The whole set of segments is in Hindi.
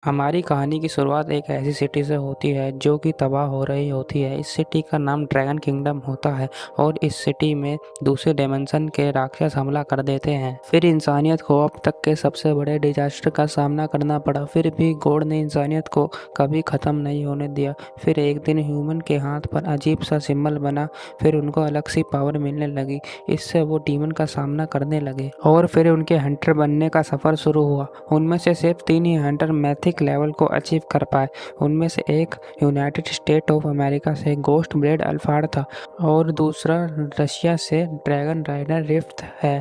हमारी कहानी की शुरुआत एक ऐसी सिटी से होती है जो कि तबाह हो रही होती है। इस सिटी का नाम ड्रैगन किंगडम होता है और इस सिटी में दूसरे डायमेंशन के राक्षस हमला कर देते हैं। फिर इंसानियत को अब तक के सबसे बड़े डिजास्टर का सामना करना पड़ा, फिर भी गॉड ने इंसानियत को कभी ख़त्म नहीं होने दिया। फिर एक दिन ह्यूमन के हाथ पर अजीब सा सिंबल बना, फिर उनको अलग सी पावर मिलने लगी। इससे वो डीमन का सामना करने लगे और फिर उनके हंटर बनने का सफ़र शुरू हुआ। उनमें से सिर्फ 3 ही हंटर मैथिक लेवल को अचीव कर पाए। उनमें से एक यूनाइटेड स्टेट ऑफ अमेरिका से गोस्ट ब्रेड अल्फाड था और दूसरा रशिया से ड्रैगन राइडर रिफ्ट है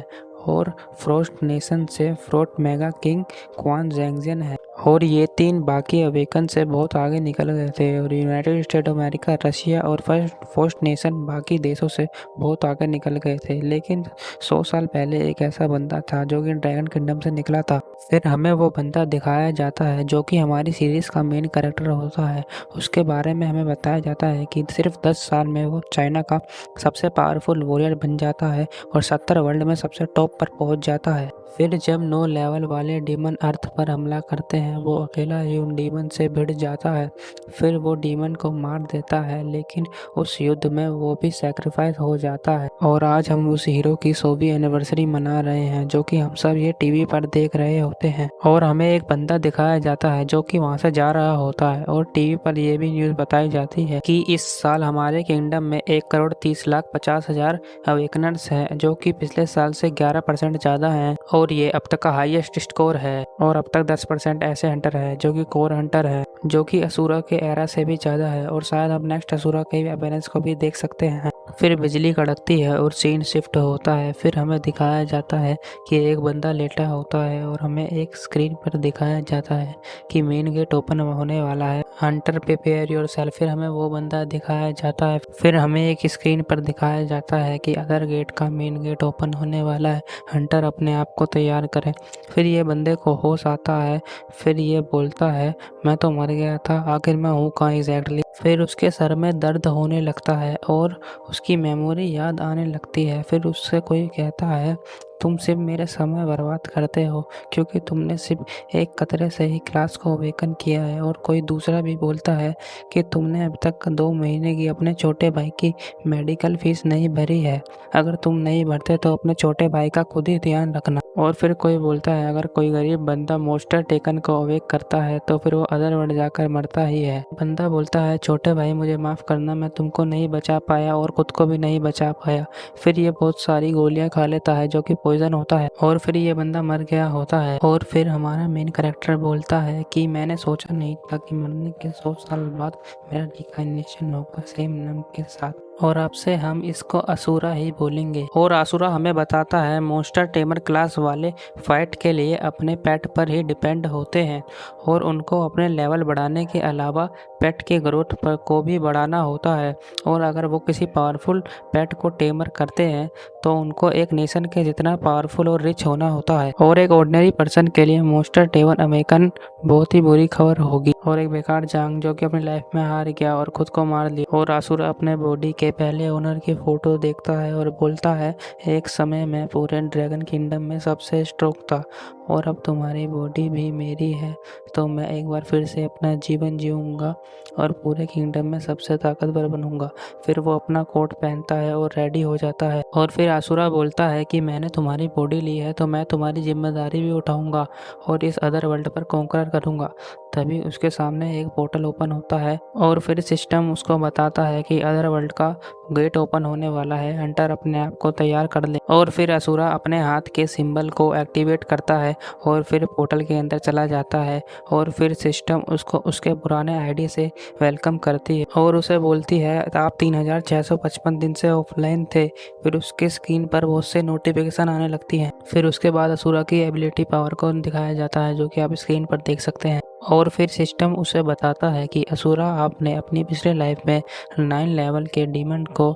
और फ्रोस्ट नेशन से फ्रोट मेगा किंग क्वान जैंगजियन है। और ये 3 बाकी अवेकन से बहुत आगे निकल गए थे और United state of America, Russia और फर्स्ट नेशन बाकी देशों से बहुत आगे निकल गए थे। लेकिन 100 साल पहले एक ऐसा बंदा था जो कि ड्रैगन किंगडम से निकला था। फिर हमें वो बंदा दिखाया जाता है जो कि हमारी सीरीज़ का मेन कैरेक्टर होता है। उसके बारे में हमें बताया जाता है कि सिर्फ 10 साल में वो चाइना का सबसे पावरफुल वॉरियर बन जाता है और 70 वर्ल्ड में सबसे टॉप पर पहुंच जाता है। फिर जब 9 लेवल वाले डीमन अर्थ पर हमला करते हैं, वो अकेला ही उन डीमन से भिड़ जाता है। फिर वो डीमन को मार देता है, लेकिन उस युद्ध में वो भी सैक्रिफाइस हो जाता है। और आज हम उस हीरो की 100वीं एनिवर्सरी मना रहे हैं जो कि हम सब ये टीवी पर देख रहे होते हैं। और हमें एक बंदा दिखाया जाता है जो कि वहाँ से जा रहा होता है और टीवी पर ये भी न्यूज़ बताई जाती है कि इस साल हमारे किंगडम में 1,30,50,000 अवेकनर्स हैं, जो कि पिछले साल से 11% ज़्यादा हैं और ये अब तक का हाईएस्ट स्कोर है। और अब तक 10% ऐसे हंटर है जो कि कोर हंटर है, जो कि असुरा के एरा से भी ज़्यादा है। और शायद हम नेक्स्ट असुरा के अपीयरेंस को भी देख सकते हैं। फिर बिजली कड़कती है और सीन शिफ्ट होता है। फिर हमें दिखाया जाता है कि एक बंदा लेटा होता है और हमें एक स्क्रीन पर दिखाया जाता है कि मेन गेट ओपन होने वाला है, हंटर प्रिपेयर योरसेल्फ। फिर हमें वो बंदा दिखाया जाता है। फिर हमें एक स्क्रीन पर दिखाया जाता है कि अदर गेट का मेन गेट ओपन होने वाला है, हंटर अपने आप को तैयार करें। फिर ये बंदे को होश आता है। फिर ये बोलता है, मैं तो मर गया था, आखिर मैं हूँ कहाँ एग्जैक्टली। फिर उसके सर में दर्द होने लगता है और उसकी मेमोरी याद आने लगती है। फिर उससे कोई कहता है, तुम सिर्फ मेरे समय बर्बाद करते हो क्योंकि तुमने सिर्फ एक कतरे से ही क्लास को अवेकन किया है। और कोई दूसरा भी बोलता है कि तुमने अब तक 2 महीने की अपने छोटे भाई की मेडिकल फीस नहीं भरी है, अगर तुम नहीं भरते तो अपने छोटे भाई का खुद ही ध्यान रखना। और फिर कोई बोलता है, अगर कोई गरीब बंदा मोस्टर टेकन को अवेक करता है तो फिर वो अदर वर्ल्ड जाकर मरता ही है। बंदा बोलता है, छोटे भाई मुझे माफ़ करना, मैं तुमको नहीं बचा पाया और खुद को भी नहीं बचा पाया। फिर ये बहुत सारी गोलियां खा लेता है जो कि पॉइजन होता है और फिर ये बंदा मर गया होता है। और फिर हमारा मेन कैरेक्टर बोलता है कि मैंने सोचा नहीं था कि मरने के 100 साल बाद मेरा रिकाइनेशन होगा सेम नाम के साथ। और आपसे हम इसको असुरा ही बोलेंगे। और असुरा हमें बताता है मोस्टर टेमर क्लास वाले फाइट के लिए अपने पेट पर ही डिपेंड होते हैं और उनको अपने लेवल बढ़ाने के अलावा पेट के ग्रोथ पर को भी बढ़ाना होता है। और अगर वो किसी पावरफुल पेट को टेमर करते हैं तो उनको एक नेशन के जितना पावरफुल और रिच होना होता है। और एक ऑर्डिनरी पर्सन के लिए मोस्टर टेमर अमेरिकन बहुत ही बुरी खबर होगी। और एक बेकार जांग जो कि अपनी लाइफ में हार गया और खुद को मार लिया। और असुरा अपने बॉडी के पहले ओनर की फोटो देखता है और बोलता है, एक समय मैं पूरे ड्रैगन किंगडम में सबसे स्ट्रॉन्ग था और अब तुम्हारी बॉडी भी मेरी है, तो मैं एक बार फिर से अपना जीवन जीऊँगा और पूरे किंगडम में सबसे ताकतवर बनूंगा। फिर वो अपना कोट पहनता है और रेडी हो जाता है। और फिर असुरा बोलता है कि मैंने तुम्हारी बॉडी ली है तो मैं तुम्हारी जिम्मेदारी भी उठाऊंगा और इस अदर वर्ल्ड पर कॉन्कर करूंगा। तभी उसके सामने एक पोर्टल ओपन होता है और फिर सिस्टम उसको बताता है कि अदर वर्ल्ड का गेट ओपन होने वाला है, हंटर अपने आप को तैयार कर ले। और फिर असुरा अपने हाथ के सिंबल को एक्टिवेट करता है और फिर पोर्टल के अंदर चला जाता है। और फिर सिस्टम उसको उसके पुराने आईडी से वेलकम करती है और उसे बोलती है, आप 3655 दिन से ऑफलाइन थे। फिर उसके स्क्रीन पर बहुत से नोटिफिकेशन आने लगती हैं। फिर उसके बाद असुरा की एबिलिटी पावर को दिखाया जाता है जो कि आप स्क्रीन पर देख सकते हैं। और फिर सिस्टम उसे बताता है कि असुरा, आपने अपनी पिछले लाइफ में 9 लेवल के डीमन को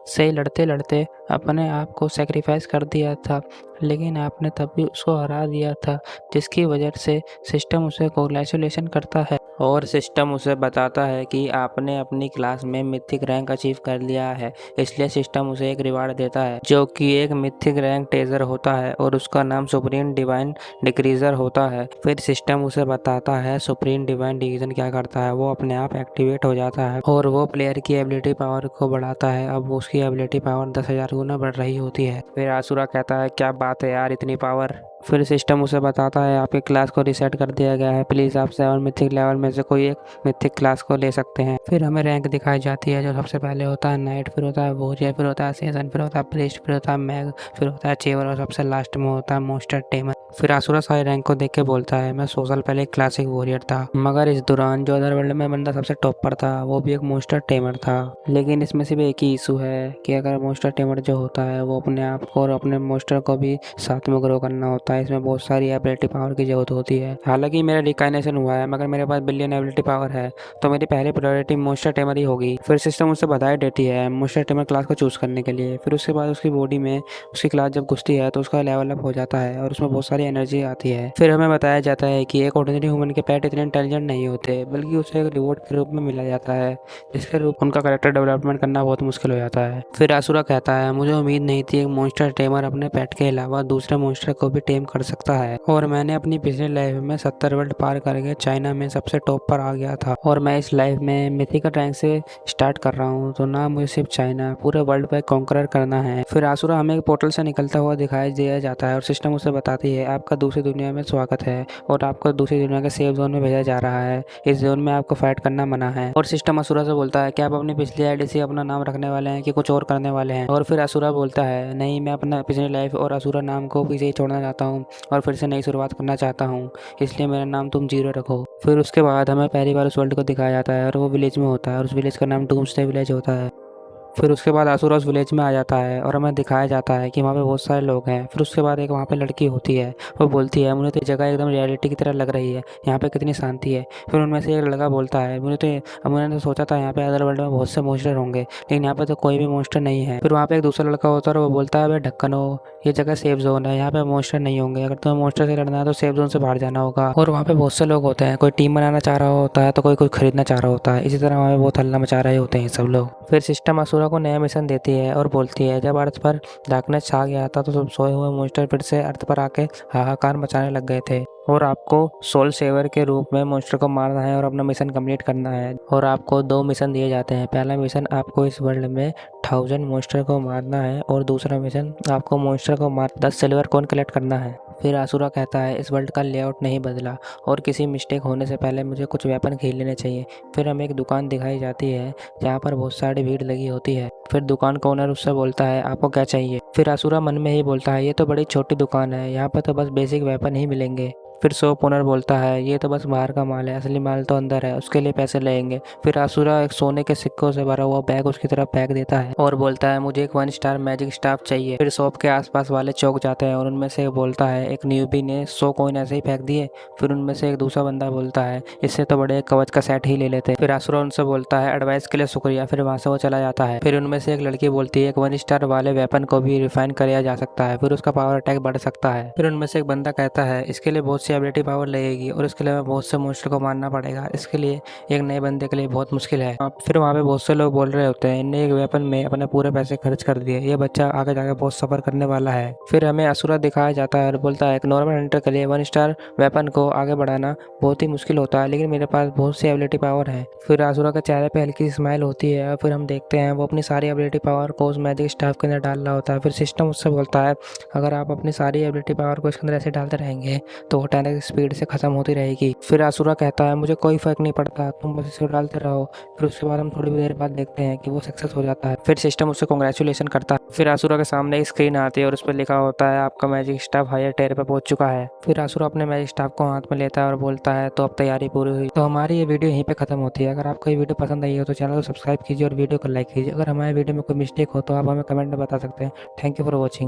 से लड़ते लड़ते अपने आप को सेक्रीफाइस कर दिया था, लेकिन आपने तब भी उसको हरा दिया था, जिसकी वजह से सिस्टम उसे कॉन्ग्रेचुलेशन करता है। और सिस्टम उसे बताता है कि आपने अपनी क्लास में मिथिक रैंक अचीव कर लिया है। इसलिए सिस्टम उसे एक रिवार्ड देता है जो कि एक मिथिक रैंक टेजर होता है और उसका नाम सुप्रीम डिवाइन डिक्रीजर होता है। फिर सिस्टम उसे बताता है सुप्रीम डिवाइन डिक्रीजर क्या करता है, वो अपने आप एक्टिवेट हो जाता है और वो प्लेयर की एबिलिटी पावर को बढ़ाता है। अब उसकी एबिलिटी पावर 10,000 गुना बढ़ रही होती है। फिर आसुरा कहता है क्या बात है यार, इतनी पावर। फिर सिस्टम उसे बताता है आपके क्लास को रीसेट कर दिया गया है, प्लीज आप 7 मिथिक लेवल में से कोई एक मिथिक क्लास को ले सकते हैं। फिर हमें रैंक दिखाई जाती है जो सबसे पहले होता है नाइट, फिर होता है वॉरियर, फिर होता है सेशन, फिर होता है प्रीस्ट, फिर होता है मैग, फिर होता है चेवर और सबसे लास्ट में होता है मोस्टर टेमर। फिर आसुरा सारे रैंक को देख के बोलता है मैं 100 साल पहले एक क्लासिक वॉरियर था, मगर इस दौरान जो अदर वर्ल्ड में बंदा सबसे टॉप पर था वो भी एक मोस्टर टेमर था। लेकिन इसमें सिर्फ एक ही इशू है कि अगर मोस्टर टेमर जो होता है वो अपने आप को और अपने मोस्टर को भी साथ में ग्रो करना होता है। इसमें बहुत सारी एबिलिटी पावर की जरूरत होती है। हालांकि मेरा रिकाइनेशन हुआ है मगर मेरे पास बिलियन एबिलिटी पावर है तो मेरी पहली प्रायोरिटी मोस्टर टेमर ही होगी। फिर सिस्टम उससे बधाई देती है मोस्टर टेमर क्लास को चूज करने के लिए। फिर उसके बाद उसकी बॉडी में उसकी क्लास जब घुसती है तो उसका लेवल अप हो जाता है और उसमें बहुत सारी एनर्जी आती है। फिर हमें बताया जाता है कि एक ऑर्डिनरी ह्यूमन के पेट इतने इंटेलिजेंट नहीं होते बल्कि उसे एक रिवॉर्ड के रूप में मिला जाता है, जिसके रूप उनका कैरेक्टर डेवलपमेंट करना बहुत मुश्किल हो जाता है। फिर आसुरा कहता है मुझे उम्मीद नहीं थी एक मॉन्स्टर टेमर अपने पेट के अलावा दूसरे मॉन्स्टर को भी टेम कर सकता है और मैंने अपनी पिछली लाइफ में 70 वर्ल्ड पार करके चाइना में सबसे टॉप पर आ गया था और मैं इस लाइफ में मिथिकल रैंक से स्टार्ट कर रहा हूँ, तो ना मुझे सिर्फ चाइना पूरे वर्ल्ड पे कॉन्करर करना है। फिर आसुरा हमें एक पोर्टल से निकलता हुआ दिखाई दिया जाता है और सिस्टम उसे बताती है आपका दूसरी दुनिया में स्वागत है और आपको दूसरी दुनिया के सेफ जोन में भेजा जा रहा है। इस जोन में आपको फाइट करना मना है। और सिस्टम असुरा से बोलता है कि आप अपनी पिछली आईडी से अपना नाम रखने वाले हैं कि कुछ और करने वाले हैं। और फिर असुरा बोलता है नहीं, मैं अपना पिछली लाइफ और असुरा नाम को पीछे ही छोड़ना चाहता हूँ और फिर से नई शुरुआत करना चाहता हूँ, इसलिए मेरा नाम तुम जीरो रखो। फिर उसके बाद हमें पहली बार उस वर्ल्ड को दिखाया जाता है और वो विलेज में होता है और उस विलेज का नाम डूम्सडे विलेज होता है। फिर उसके बाद आसुरा उस विलेज में आ जाता है और हमें दिखाया जाता है कि वहाँ पे बहुत सारे लोग हैं। फिर उसके बाद एक वहाँ पे लड़की होती है, वो बोलती है मुझे तो ये जगह एकदम रियलिटी की तरह लग रही है, यहाँ पे कितनी शांति है। फिर उनमें से एक लड़का बोलता है मैंने तो सोचा था यहाँ पे अदर वर्ल्ड में बहुत से मॉन्स्टर होंगे लेकिन यहाँ पे तो कोई भी मॉन्स्टर नहीं है। फिर वहाँ पे एक दूसरा लड़का होता है और वो बोलता है भाई ढक्कन हो, ये जगह सेफ जोन है, यहाँ पे मॉन्स्टर नहीं होंगे, अगर तुम्हें मॉन्स्टर से लड़ना है तो सेफ जोन से बाहर जाना होगा। और वहाँ पे बहुत से लोग होते हैं, कोई टीम बनाना चाह रहा होता है तो कोई कुछ खरीदना चाह रहा होता है। इसी तरह वहाँ पे बहुत हल्ला मचा रहे होते हैं सब लोग। फिर सिस्टम असुरा को नया मिशन देती है और बोलती है जब अर्थ पर डार्कनेस छा गया था तो सब सोए हुए मॉन्स्टर फिर से अर्थ पर आके हाहाकार मचाने लग गए थे और आपको सोल सेवर के रूप में मॉन्स्टर को मारना है और अपना मिशन कंप्लीट करना है। और आपको 2 मिशन दिए जाते हैं। पहला मिशन आपको इस वर्ल्ड में 1000 मॉन्स्टर को मारना है और दूसरा मिशन आपको मॉन्स्टर को मार 10 सिल्वर कॉइन कलेक्ट करना है। फिर आसुरा कहता है इस वर्ल्ड का लेआउट नहीं बदला और किसी मिस्टेक होने से पहले मुझे कुछ वेपन खरीद लेने चाहिए। फिर हमें एक दुकान दिखाई जाती है जहाँ पर बहुत सारी भीड़ लगी होती है। फिर दुकान का ओनर उससे बोलता है आपको क्या चाहिए। फिर आसुरा मन में ही बोलता है ये तो बड़ी छोटी दुकान है, यहाँ पर तो बस बेसिक वेपन ही मिलेंगे। फिर शॉप ओनर बोलता है ये तो बस बाहर का माल है, असली माल तो अंदर है, उसके लिए पैसे लगेंगे। फिर आसुरा एक सोने के सिक्कों से भरा हुआ बैग उसकी तरफ फेंक देता है और बोलता है मुझे एक 1 स्टार मैजिक स्टाफ चाहिए। फिर शॉप के आसपास वाले चौक जाते हैं और उनमें से बोलता है एक न्यूबी ने 100 कॉइन ऐसे ही फेंक दिए। फिर उनमें से एक दूसरा बंदा बोलता है इससे तो बड़े कवच का सेट ही ले लेते। फिर आसुरा उनसे बोलता है एडवाइस के लिए शुक्रिया। फिर वहाँ से वो चला जाता है। फिर उनमें से एक लड़की बोलती है एक 1 स्टार वाले वेपन को भी रिफाइन किया जा सकता है, फिर उसका पावर अटैक बढ़ सकता है। फिर उनमें से एक बंदा कहता है इसके लिए बहुत सी एबिलिटी पावर लगेगी और इसके लिए बहुत से मॉन्स्टर को मारना पड़ेगा, इसके लिए एक नए बंदे के लिए बहुत मुश्किल है। फिर वहाँ पे बहुत से लोग बोल रहे होते हैं इनने एक वेपन में अपने पूरे पैसे खर्च कर दिए, ये बच्चा आगे जाकर बहुत सफर करने वाला है। फिर हमें असुरा दिखाया जाता है और बोलता है एक नॉर्मल हंटर के लिए 1 स्टार वेपन को आगे बढ़ाना बहुत ही मुश्किल होता है लेकिन मेरे पास बहुत सी एबिलिटी पावर है। फिर असुरा के चेहरे पे हल्की सी स्माइल होती है और फिर हम देखते हैं वो अपनी सारी एबिलिटी पावर को उस मैजिक स्टाफ के अंदर डाल रहा होता है। फिर सिस्टम उससे बोलता है अगर आप अपनी सारी एबिलिटी पावर को इसके अंदर ऐसे डालते रहेंगे तो वो 10x स्पीड से खत्म होती रहेगी। फिर आसुरा कहता है मुझे कोई फर्क नहीं पड़ता, तुम बस इसे डालते रहो। फिर उसके बाद हम थोड़ी देर बाद देखते हैं कि वो सक्सेस हो जाता है। फिर सिस्टम उससे कांग्रेचुलेशन करता है। फिर आसुरा के सामने एक स्क्रीन आती है और उस पर लिखा होता है आपका मैजिक स्टाफ हायर टियर पे पहुंच चुका है। फिर आसुरा अपने मैजिक स्टाफ को हाथ में लेता है और बोलता है तो अब तैयारी पूरी हुई। तो हमारी ये वीडियो यहीं पे खत्म होती है। अगर आपको ये वीडियो पसंद आई हो तो चैनल को सब्सक्राइब कीजिए और वीडियो को लाइक कीजिए। अगर हमारे वीडियो में कोई मिस्टेक हो तो आप हमें कमेंट में बता सकते हैं। Thank you for watching.